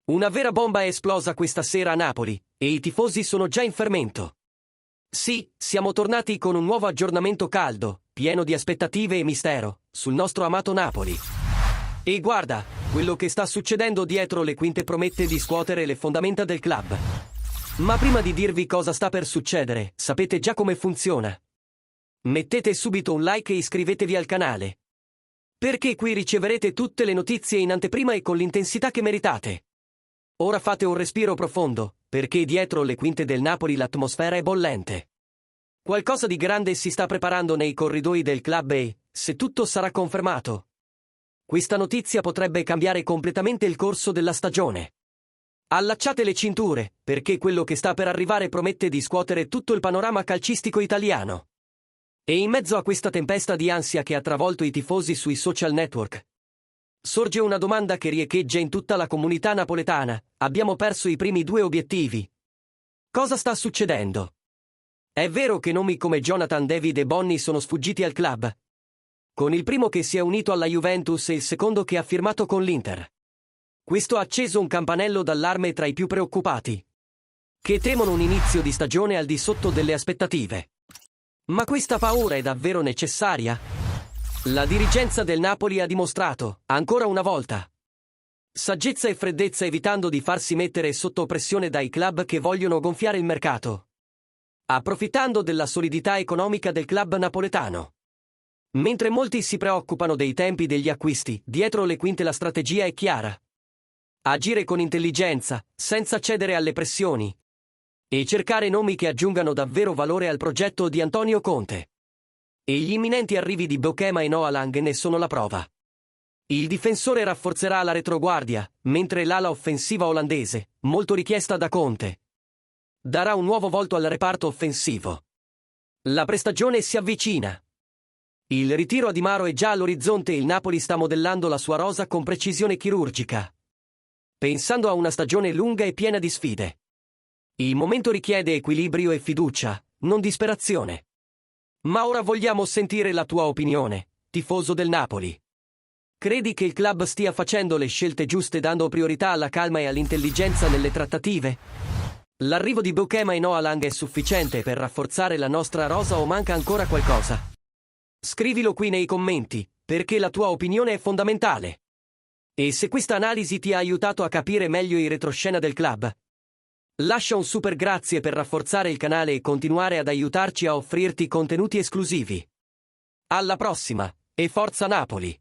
Una vera bomba è esplosa questa sera a Napoli, e i tifosi sono già in fermento. Sì, siamo tornati con un nuovo aggiornamento caldo, pieno di aspettative e mistero, sul nostro amato Napoli. E guarda, quello che sta succedendo dietro le quinte promette di scuotere le fondamenta del club. Ma prima di dirvi cosa sta per succedere, sapete già come funziona. Mettete subito un like e iscrivetevi al canale. Perché qui riceverete tutte le notizie in anteprima e con l'intensità che meritate. Ora fate un respiro profondo, perché dietro le quinte del Napoli l'atmosfera è bollente. Qualcosa di grande si sta preparando nei corridoi del club e, se tutto sarà confermato, questa notizia potrebbe cambiare completamente il corso della stagione. Allacciate le cinture, perché quello che sta per arrivare promette di scuotere tutto il panorama calcistico italiano. E in mezzo a questa tempesta di ansia che ha travolto i tifosi sui social network, sorge una domanda che riecheggia in tutta la comunità napoletana: abbiamo perso i primi due obiettivi. Cosa sta succedendo? È vero che nomi come Jonathan David e Bonni sono sfuggiti al club? Con il primo che si è unito alla Juventus e il secondo che ha firmato con l'Inter. Questo ha acceso un campanello d'allarme tra i più preoccupati, che temono un inizio di stagione al di sotto delle aspettative. Ma questa paura è davvero necessaria? La dirigenza del Napoli ha dimostrato, ancora una volta, saggezza e freddezza, evitando di farsi mettere sotto pressione dai club che vogliono gonfiare il mercato, approfittando della solidità economica del club napoletano. Mentre molti si preoccupano dei tempi degli acquisti, dietro le quinte la strategia è chiara. Agire con intelligenza, senza cedere alle pressioni, e cercare nomi che aggiungano davvero valore al progetto di Antonio Conte. E gli imminenti arrivi di Bokema e Noah Lang ne sono la prova. Il difensore rafforzerà la retroguardia, mentre l'ala offensiva olandese, molto richiesta da Conte, darà un nuovo volto al reparto offensivo. La prestagione si avvicina. Il ritiro a Di Maro è già all'orizzonte e il Napoli sta modellando la sua rosa con precisione chirurgica, pensando a una stagione lunga e piena di sfide. Il momento richiede equilibrio e fiducia, non disperazione. Ma ora vogliamo sentire la tua opinione, tifoso del Napoli. Credi che il club stia facendo le scelte giuste, dando priorità alla calma e all'intelligenza nelle trattative? L'arrivo di Bokema e Noah Lang è sufficiente per rafforzare la nostra rosa o manca ancora qualcosa? Scrivilo qui nei commenti, perché la tua opinione è fondamentale. E se questa analisi ti ha aiutato a capire meglio il retroscena del club, lascia un super grazie per rafforzare il canale e continuare ad aiutarci a offrirti contenuti esclusivi. Alla prossima, e forza Napoli!